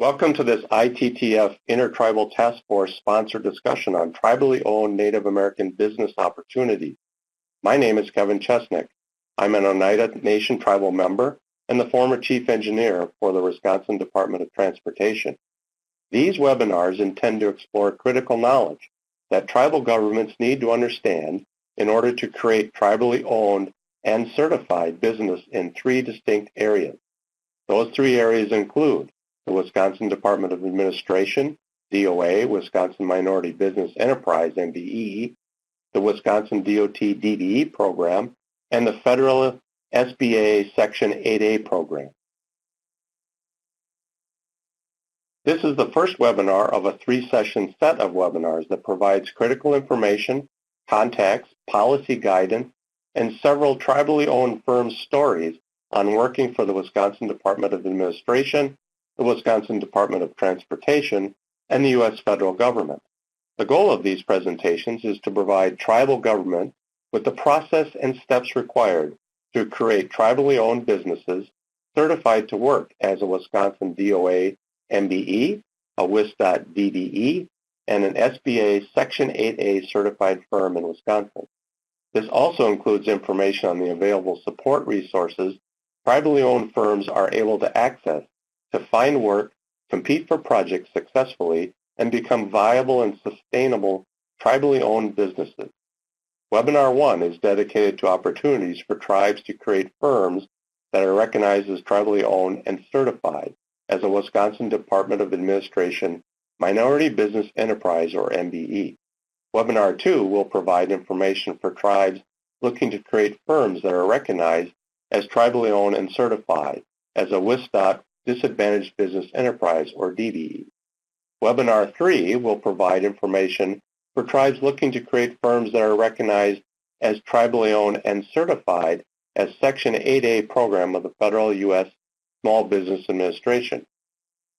Welcome to this ITTF Intertribal Task Force sponsored discussion on tribally owned Native American business opportunities. My name is Kevin Chesnick. I'm an Oneida Nation tribal member and the former chief engineer for the Wisconsin Department of Transportation. These webinars intend to explore critical knowledge that tribal governments need to understand in order to create tribally owned and certified business in three distinct areas. Those three areas include the Wisconsin Department of Administration, DOA, Wisconsin Minority Business Enterprise, MBE, the Wisconsin DOT DBE program, and the federal SBA Section 8A program. This is the first webinar of a three-session set of webinars that provides critical information, contacts, policy guidance, and several tribally owned firms' stories on working for the Wisconsin Department of Administration, the Wisconsin Department of Transportation, and the U.S. federal government. The goal of these presentations is to provide tribal government with the process and steps required to create tribally owned businesses certified to work as a Wisconsin DOA MBE, a WISDOT DBE, and an SBA Section 8A certified firm in Wisconsin. This also includes information on the available support resources tribally owned firms are able to access to find work, compete for projects successfully, and become viable and sustainable tribally owned businesses. Webinar 1 is dedicated to opportunities for tribes to create firms that are recognized as tribally owned and certified as a Wisconsin Department of Administration Minority Business Enterprise, or MBE. Webinar 2 will provide information for tribes looking to create firms that are recognized as tribally owned and certified as a WISDOT Disadvantaged Business Enterprise, or DBE. Webinar 3 will provide information for tribes looking to create firms that are recognized as tribally owned and certified as Section 8A program of the federal U.S. Small Business Administration.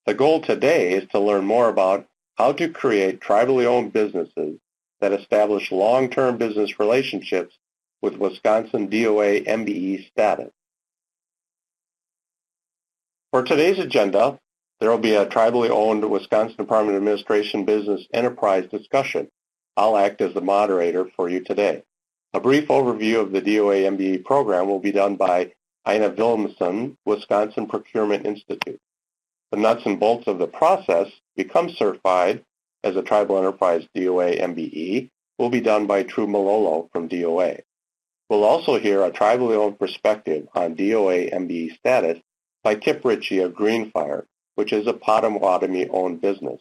The goal today is to learn more about how to create tribally owned businesses that establish long-term business relationships with Wisconsin DOA MBE status. For today's agenda, there will be a tribally owned Wisconsin Department of Administration Business Enterprise discussion. I'll act as the moderator for you today. A brief overview of the DOA MBE program will be done by Ina Williamson, Wisconsin Procurement Institute. The nuts and bolts of the process to become certified as a tribal enterprise DOA MBE will be done by True Malolo from DOA. We'll also hear a tribally owned perspective on DOA MBE status by Kip Ritchie of Greenfire, which is a Potawatomi-owned business.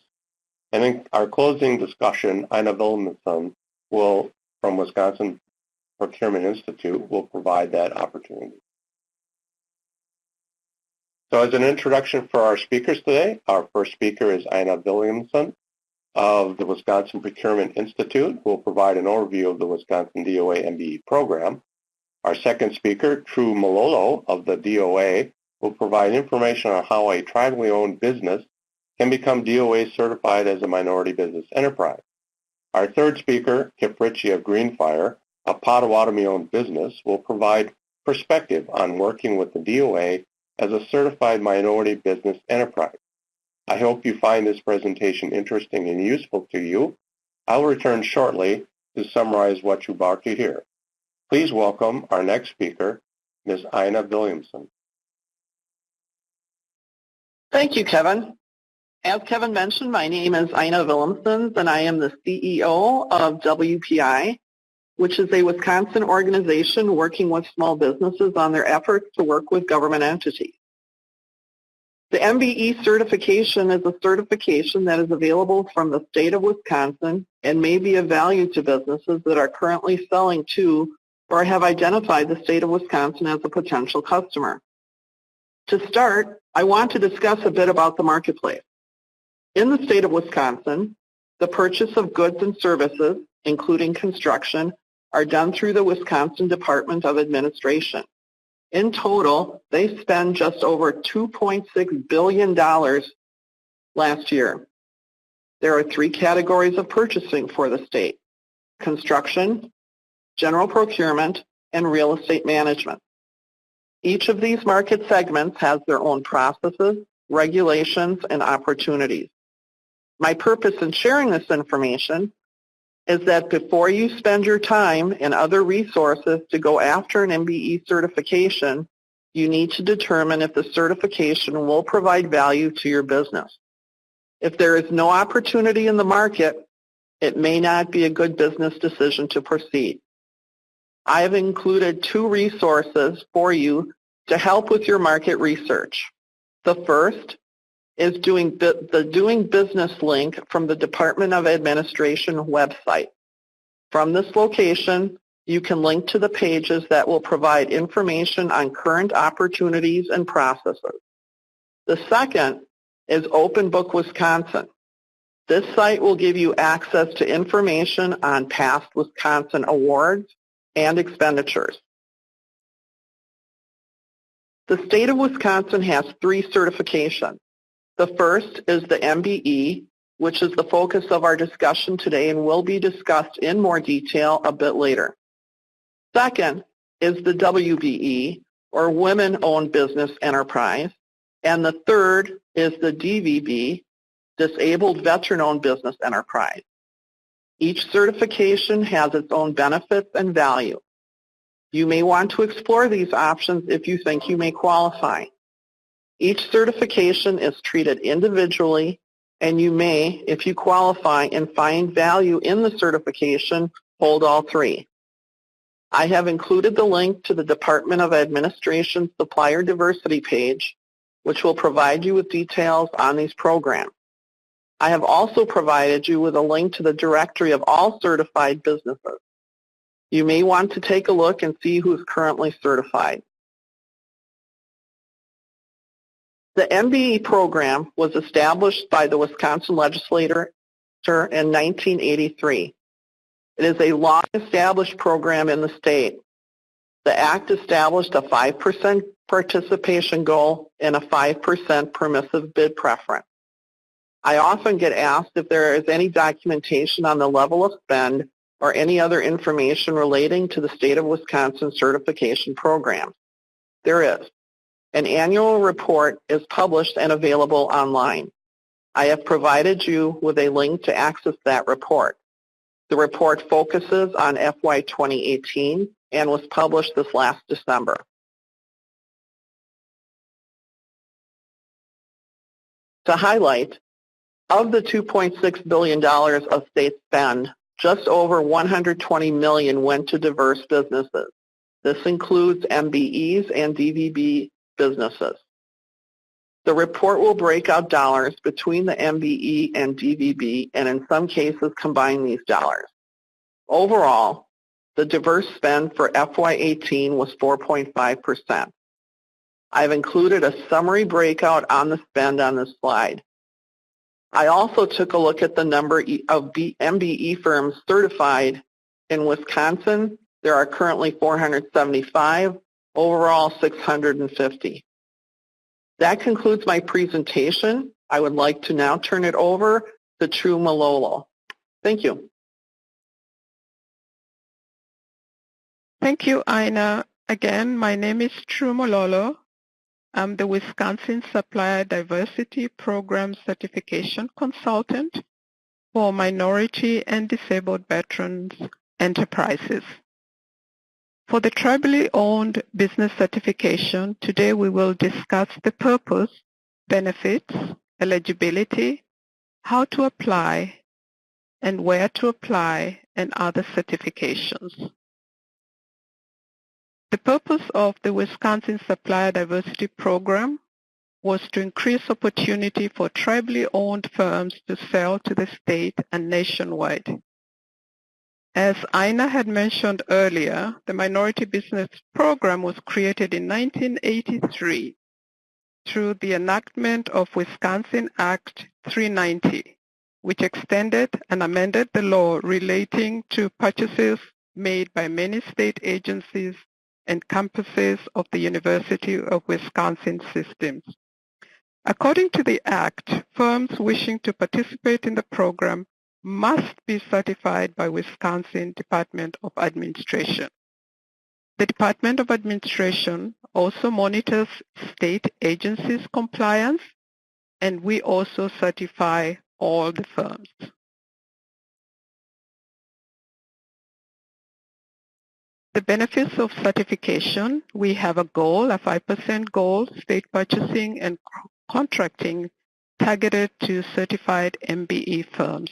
And in our closing discussion, Ina Williamson from Wisconsin Procurement Institute will provide that opportunity. So as an introduction for our speakers today, our first speaker is Ina Williamson of the Wisconsin Procurement Institute, who will provide an overview of the Wisconsin DOA MBE program. Our second speaker, True Malolo of the DOA, will provide information on how a tribally owned business can become DOA certified as a minority business enterprise. Our third speaker, Kip Ritchie of Greenfire, a Potawatomi-owned business, will provide perspective on working with the DOA as a certified minority business enterprise. I hope you find this presentation interesting and useful to you. I'll return shortly to summarize what you're about to hear. Please welcome our next speaker, Ms. Ina Williamson. Thank you, Kevin. As Kevin mentioned, my name is Ina Williamson, and I am the CEO of WPI, which is a Wisconsin organization working with small businesses on their efforts to work with government entities. The MBE certification is a certification that is available from the state of Wisconsin and may be of value to businesses that are currently selling to or have identified the state of Wisconsin as a potential customer. To start, I want to discuss a bit about the marketplace. In the state of Wisconsin, the purchase of goods and services, including construction, are done through the Wisconsin Department of Administration. In total, they spend just over $2.6 billion last year. There are three categories of purchasing for the state: construction, general procurement, and real estate management. Each of these market segments has their own processes, regulations, and opportunities. My purpose in sharing this information is that before you spend your time and other resources to go after an MBE certification, you need to determine if the certification will provide value to your business. If there is no opportunity in the market, it may not be a good business decision to proceed. I have included 2 resources for you to help with your market research. The first is the Doing Business link from the Department of Administration website. From this location, you can link to the pages that will provide information on current opportunities and processes. The second is Open Book Wisconsin. This site will give you access to information on past Wisconsin awards and expenditures. The state of Wisconsin has 3 certifications. The first is the MBE, which is the focus of our discussion today and will be discussed in more detail a bit later. Second is the WBE, or Women-Owned Business Enterprise, and the third is the DVB, Disabled Veteran-Owned Business Enterprise. Each certification has its own benefits and value. You may want to explore these options if you think you may qualify. Each certification is treated individually, and you may, if you qualify and find value in the certification, hold all 3. I have included the link to the Department of Administration Supplier Diversity page, which will provide you with details on these programs. I have also provided you with a link to the directory of all certified businesses. You may want to take a look and see who is currently certified. The MBE program was established by the Wisconsin legislature in 1983. It is a long-established program in the state. The Act established a 5% participation goal and a 5% permissive bid preference. I often get asked if there is any documentation on the level of spend or any other information relating to the state of Wisconsin certification program. There is. An annual report is published and available online. I have provided you with a link to access that report. The report focuses on FY 2018 and was published this last December. To highlight, of the $2.6 billion of state spend, just over $120 million went to diverse businesses. This includes MBEs and DVB businesses. The report will break out dollars between the MBE and DVB and in some cases combine these dollars. Overall, the diverse spend for FY18 was 4.5%. I've included a summary breakout on the spend on this slide. I also took a look at the number of MBE firms certified. In Wisconsin, there are currently 475, overall 650. That concludes my presentation. I would like to now turn it over to True Malolo. Thank you. Thank you, Ina. Again, my name is True Malolo. I'm the Wisconsin Supplier Diversity Program Certification Consultant for Minority and Disabled Veterans Enterprises. For the tribally owned business certification, today we will discuss the purpose, benefits, eligibility, how to apply, and where to apply, and other certifications. The purpose of the Wisconsin Supplier Diversity Program was to increase opportunity for tribally owned firms to sell to the state and nationwide. As Ina had mentioned earlier, the Minority Business Program was created in 1983 through the enactment of Wisconsin Act 390, which extended and amended the law relating to purchases made by many state agencies and campuses of the University of Wisconsin systems. According to the Act, firms wishing to participate in the program must be certified by Wisconsin Department of Administration. The Department of Administration also monitors state agencies' compliance and we also certify all the firms. The benefits of certification: we have a goal, a 5% goal, state purchasing and contracting targeted to certified MBE firms.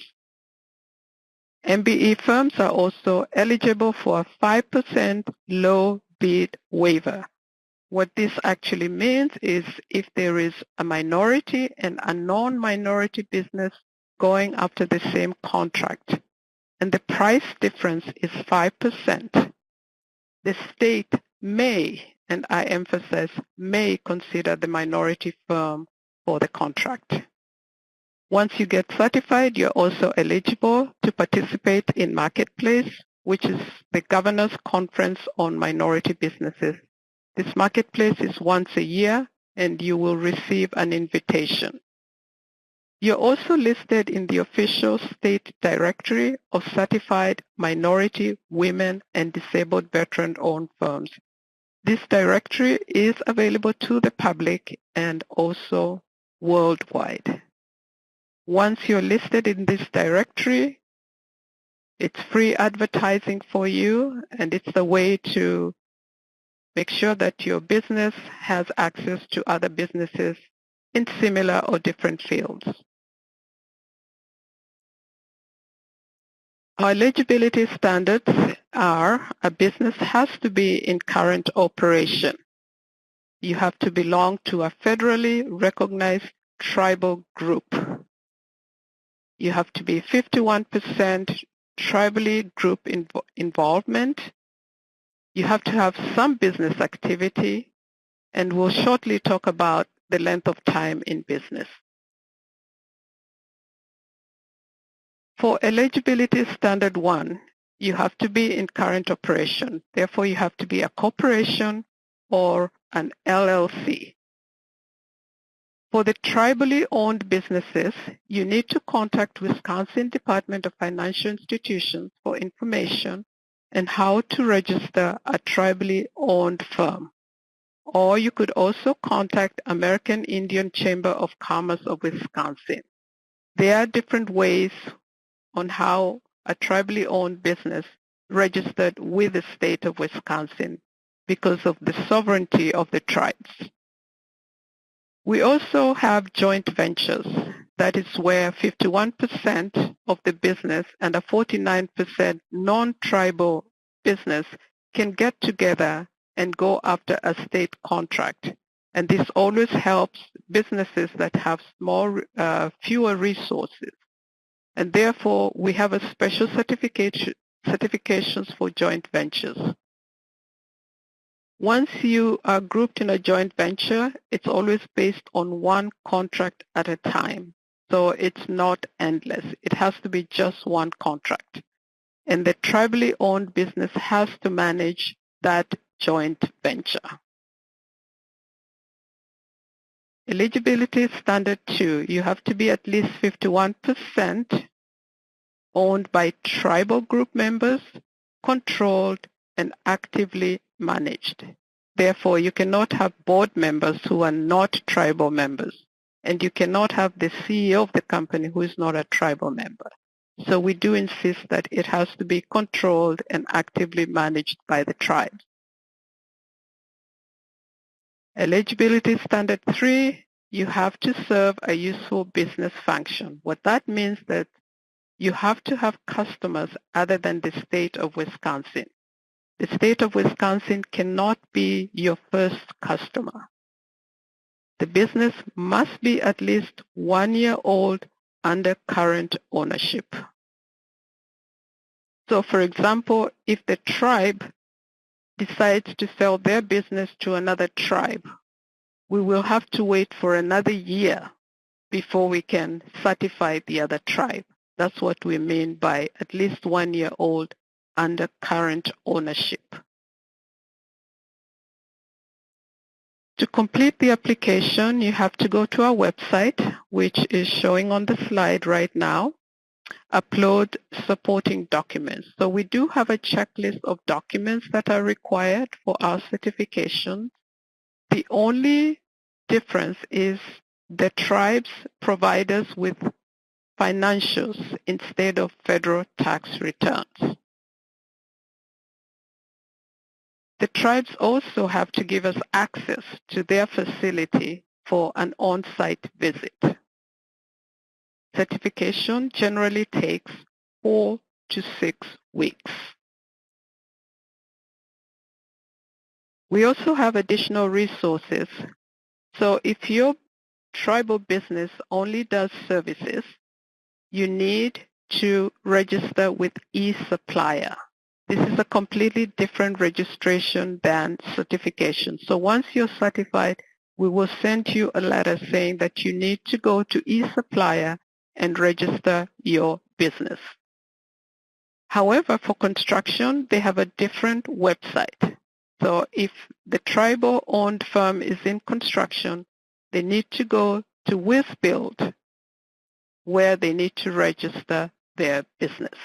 MBE firms are also eligible for a 5% low bid waiver. What this actually means is if there is a minority and a non-minority business going after the same contract, and the price difference is 5%, the state may, and I emphasize may, consider the minority firm for the contract. Once you get certified, you're also eligible to participate in Marketplace, which is the Governor's Conference on Minority Businesses. This Marketplace is once a year, and you will receive an invitation. You're also listed in the official state directory of certified minority, women, and disabled veteran-owned firms. This directory is available to the public and also worldwide. Once you're listed in this directory, it's free advertising for you, and it's the way to make sure that your business has access to other businesses in similar or different fields. Our eligibility standards are: a business has to be in current operation. You have to belong to a federally recognized tribal group. You have to be 51% tribally group involvement. You have to have some business activity, and we'll shortly talk about the length of time in business. For eligibility standard 1, you have to be in current operation. Therefore, you have to be a corporation or an LLC. For the tribally owned businesses, you need to contact Wisconsin Department of Financial Institutions for information on how to register a tribally owned firm. Or you could also contact American Indian Chamber of Commerce of Wisconsin. There are different ways on how a tribally owned business registered with the state of Wisconsin because of the sovereignty of the tribes. We also have joint ventures. That is where 51% of the business and a 49% non-tribal business can get together and go after a state contract. And this always helps businesses that have fewer resources. And therefore, we have a special certifications for joint ventures. Once you are grouped in a joint venture, it's always based on one contract at a time. So it's not endless. It has to be just one contract. And the tribally owned business has to manage that joint venture. Eligibility standard 2, you have to be at least 51% owned by tribal group members, controlled, and actively managed. Therefore, you cannot have board members who are not tribal members, and you cannot have the CEO of the company who is not a tribal member. So we do insist that it has to be controlled and actively managed by the tribe. Eligibility standard 3, you have to serve a useful business function. What that means that you have to have customers other than the state of Wisconsin. The state of Wisconsin cannot be your first customer. The business must be at least 1 year old under current ownership. So for example, if the tribe decides to sell their business to another tribe, we will have to wait for another year before we can certify the other tribe. That's what we mean by at least 1 year old under current ownership. To complete the application, you have to go to our website, which is showing on the slide right now, upload supporting documents. So we do have a checklist of documents that are required for our certification. The only difference is The tribes provide us with financials instead of federal tax returns. The tribes also have to give us access to their facility for an on-site visit. Certification generally takes 4 to 6 weeks. We also have additional resources. So if your tribal business only does services, you need to register with eSupplier. This is a completely different registration than certification. So once you're certified, we will send you a letter saying that you need to go to eSupplier and register your business. However, for construction, they have a different website. So if the tribal-owned firm is in construction, they need to go to WizBuild, where they need to register their business.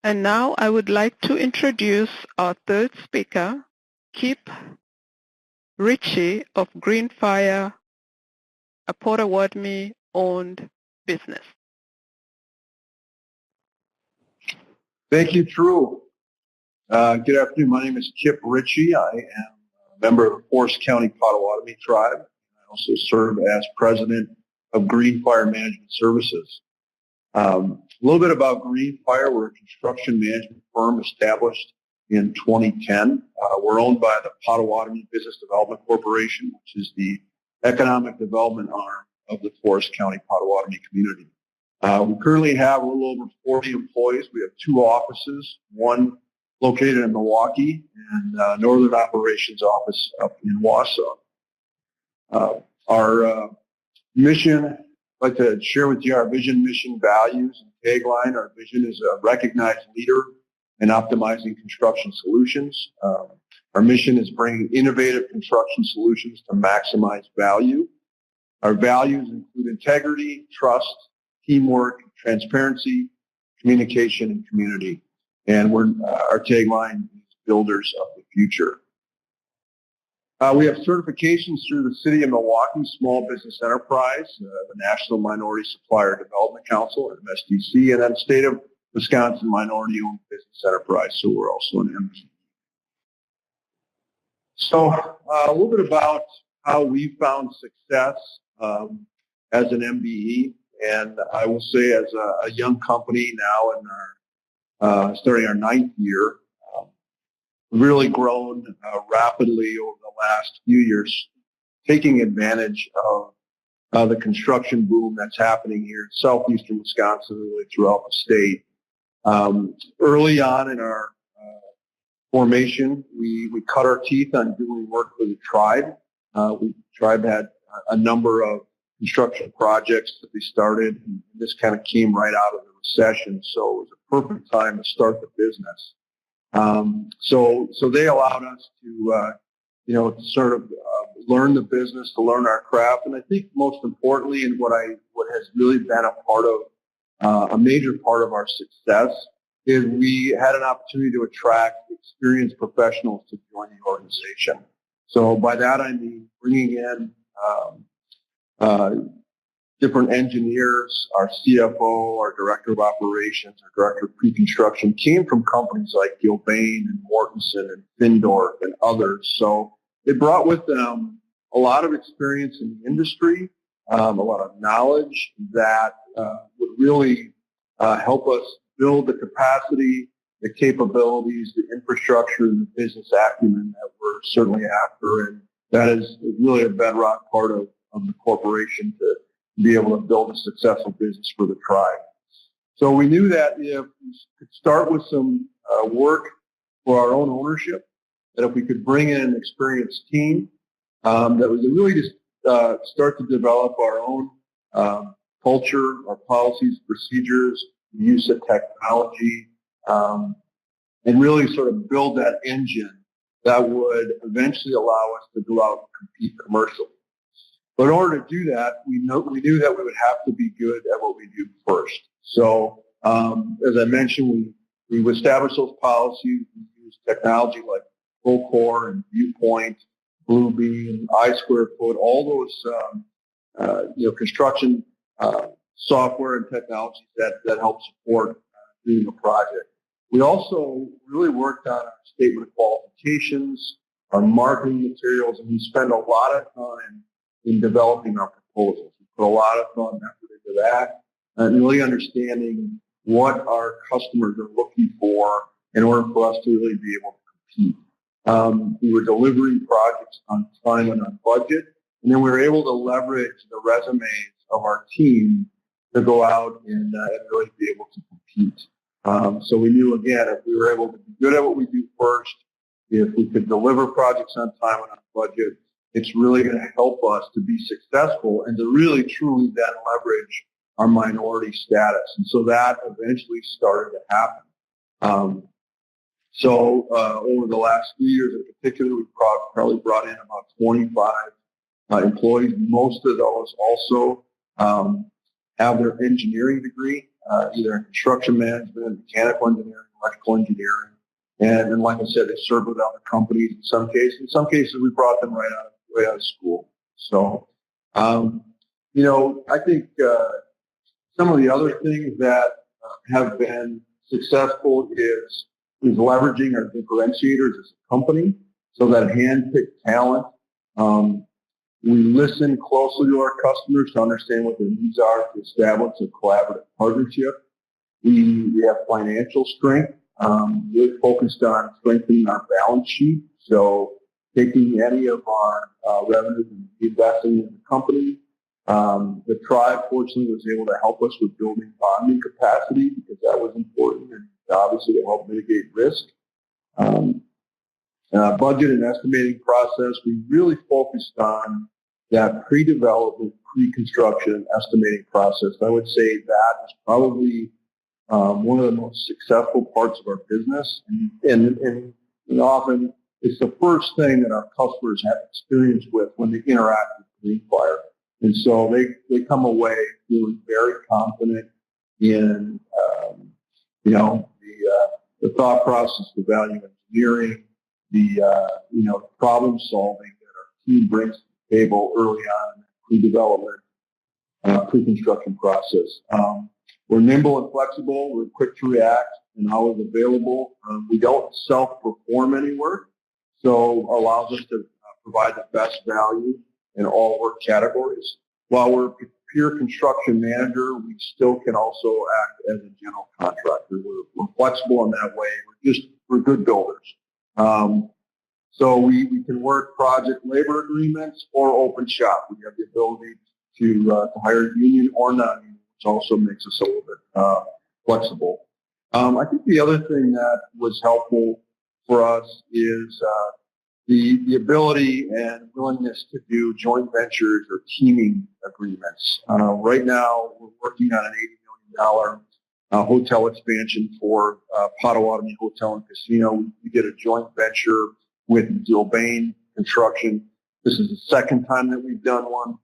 And now I would like to introduce our third speaker, Kip Ritchie of Greenfire, a Potawatomi-owned business. Thank you, Drew. Good afternoon. My name is Kip Ritchie. I am a member of the Forest County Potawatomi tribe. I also serve as president of Greenfire Management Services. A little bit about Greenfire. We're a construction management firm established in 2010. We're owned by the Potawatomi Business Development Corporation, which is the economic development arm of the Forest County Potawatomi community. We currently have a little over 40 employees. We have 2 offices, one located in Milwaukee and Northern Operations Office up in Wausau. Our mission, I'd like to share with you our vision, mission, values, and tagline. Our vision is a recognized leader in optimizing construction solutions. Our mission is bringing innovative construction solutions to maximize value. Our values include integrity, trust, teamwork, transparency, communication, and community. And our tagline is builders of the future. We have certifications through the City of Milwaukee Small Business Enterprise, the National Minority Supplier Development Council, MSDC, and then State of Wisconsin Minority Owned Business Enterprise, so we're also an MBE. So a little bit about how we found success as an MBE, and I will say as a young company now in our starting our 9th year, we've really grown rapidly over the last few years, taking advantage of the construction boom that's happening here in southeastern Wisconsin, really throughout the state. Early on in our formation, we cut our teeth on doing work for the tribe. The tribe had a number of construction projects that they started, and this kind of came right out of the recession, so it was a perfect time to start the business. So they allowed us to, sort of learn the business, to learn our craft, and I think most importantly, and what has really been a major part of our success, is we had an opportunity to attract experienced professionals to join the organization. So by that I mean bringing in different engineers. Our CFO, our director of operations, our director of pre-construction came from companies like Gilbane and Mortensen and Findorf and others. So they brought with them a lot of experience in the industry, a lot of knowledge that would really help us build the capacity, the capabilities, the infrastructure, and the business acumen that we're certainly after. And that is really a bedrock part of the corporation to be able to build a successful business for the tribe. So we knew that if we could start with some work for our own ownership, that if we could bring in an experienced team, that we could really just start to develop our own culture, our policies, procedures, use of technology, and really sort of build that engine that would eventually allow us to go out and compete commercially. But in order to do that, we knew that we would have to be good at what we do first. So as I mentioned, we established those policies. We used technology like Procore and Viewpoint, Bluebeam, I-Square-Foot, all those construction software and technologies that help support doing the project. We also really worked on our statement of qualifications, our marketing materials, and we spend a lot of time in developing our proposals. We put a lot of thought and effort into that, and really understanding what our customers are looking for in order for us to really be able to compete. We were delivering projects on time and on budget, and then we were able to leverage the resumes of our team to go out and really be able to compete. So we knew, again, if we were able to be good at what we do first, if we could deliver projects on time and on budget, it's really going to help us to be successful and to really, truly then leverage our minority status. And so that eventually started to happen. Over the last 3 years in particular, we probably brought in about 25 employees. Most of those also have their engineering degree, either in construction management, mechanical engineering, electrical engineering. And like I said, they served with other companies in some cases. In some cases, we brought them right out of school. So, I think some of the other things that have been successful is leveraging our differentiators as a company, so that hand-picked talent. We listen closely to our customers to understand what their needs are to establish a collaborative partnership. We have financial strength, really focused on strengthening our balance sheet. So taking any of our revenues and investing in the company. The tribe, fortunately, was able to help us with building bonding capacity because that was important and obviously to help mitigate risk. Budget and estimating process, we really focused on that pre-development, pre-construction, and estimating process. I would say that is probably one of the most successful parts of our business, and often it's the first thing that our customers have experience with when they interact with Greenfire. And so they come away feeling very confident in the thought process, the value engineering, the problem solving that our team brings to the table early on in the pre-development, pre-construction process. We're nimble and flexible. We're quick to react and always available. We don't self-perform any work, so allows us to provide the best value in all work categories. While we're a pure construction manager, we still can also act as a general contractor. We're flexible in that way. We're good builders. So we can work project labor agreements or open shop. We have the ability to hire union or non-union, which also makes us a little bit flexible. I think the other thing that was helpful for us is the ability and willingness to do joint ventures or teaming agreements. Right now, we're working on an $80 million hotel expansion for Potawatomi Hotel and Casino. We did a joint venture with Gilbane Construction. This is the second time that we've done one.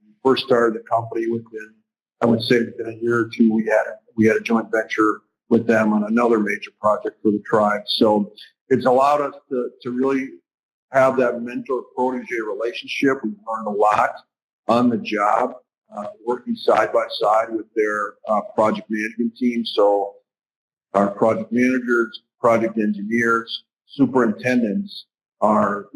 We first started the company within a year or two, we had a joint venture with them on another major project for the tribe. So it's allowed us to really have that mentor-protege relationship. We've learned a lot on the job, working side by side with their project management team. So our project managers, project engineers, superintendents are,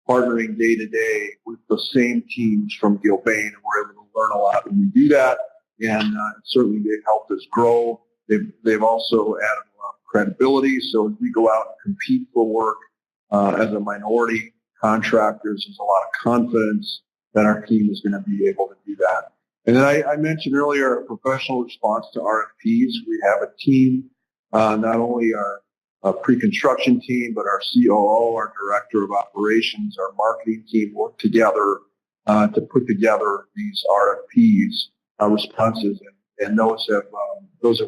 partnering day to day with the same teams from Gilbane, and we're able to learn a lot when we do that. And certainly they've helped us grow. They've also added a lot of credibility. So as we go out and compete for work as a minority contractors, there's a lot of confidence that our team is going to be able to do that. And then I mentioned earlier a professional response to RFPs. We have a team, not only our pre-construction team, but our COO, our director of operations, our marketing team work together to put together these RFPs responses, and those have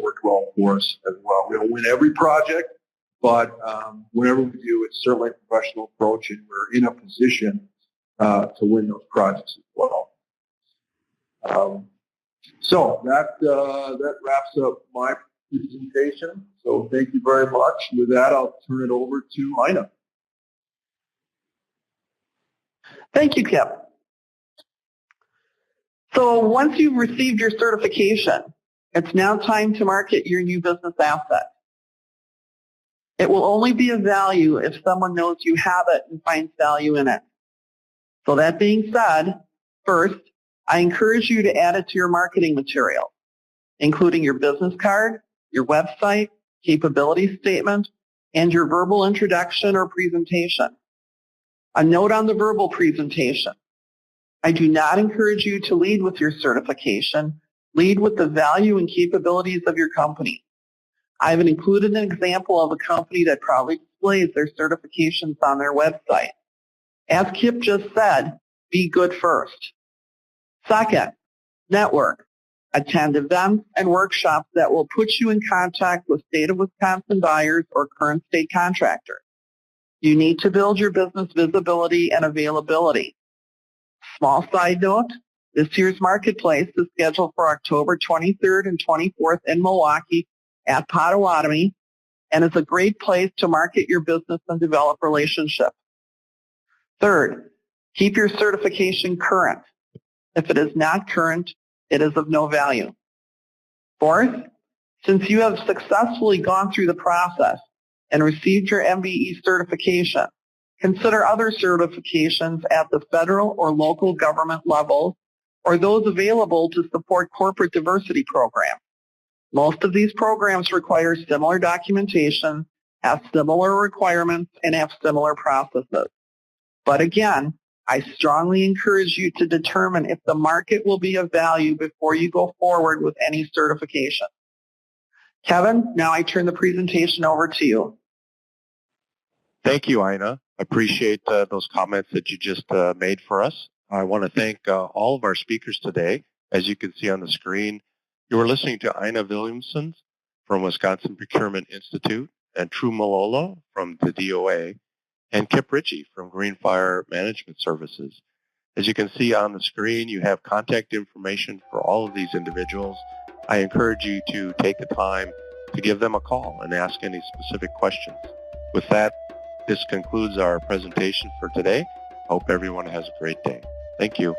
worked well for us as well. We don't win every project, but whenever we do, it's certainly a professional approach, and we're in a position to win those projects as well. So that wraps up my presentation. So thank you very much. With that, I'll turn it over to Ina. Thank you, Kip. So once you've received your certification, it's now time to market your new business asset. It will only be of value if someone knows you have it and finds value in it. So that being said, first, I encourage you to add it to your marketing material, including your business card, your website, capability statement, and your verbal introduction or presentation. A note on the verbal presentation. I do not encourage you to lead with your certification. Lead with the value and capabilities of your company. I've included an example of a company that proudly displays their certifications on their website. As Kip just said, be good first. Second, network. Attend events and workshops that will put you in contact with state of Wisconsin buyers or current state contractors. You need to build your business visibility and availability. Small side note, this year's marketplace is scheduled for October 23rd and 24th in Milwaukee at Potawatomi and is a great place to market your business and develop relationships. Third, keep your certification current. If it is not current, it is of no value. Fourth, since you have successfully gone through the process and received your MBE certification, consider other certifications at the federal or local government level or those available to support corporate diversity programs. Most of these programs require similar documentation, have similar requirements, and have similar processes. But again, I strongly encourage you to determine if the market will be of value before you go forward with any certification. Kevin, now I turn the presentation over to you. Thank you, Ina. I appreciate those comments that you just made for us. I want to thank all of our speakers today. As you can see on the screen, you were listening to Ina Williamson from Wisconsin Procurement Institute and True Malolo from the DOA and Kip Ritchie from Green Fire Management Services. As you can see on the screen, you have contact information for all of these individuals. I encourage you to take the time to give them a call and ask any specific questions. With that, this concludes our presentation for today. Hope everyone has a great day. Thank you.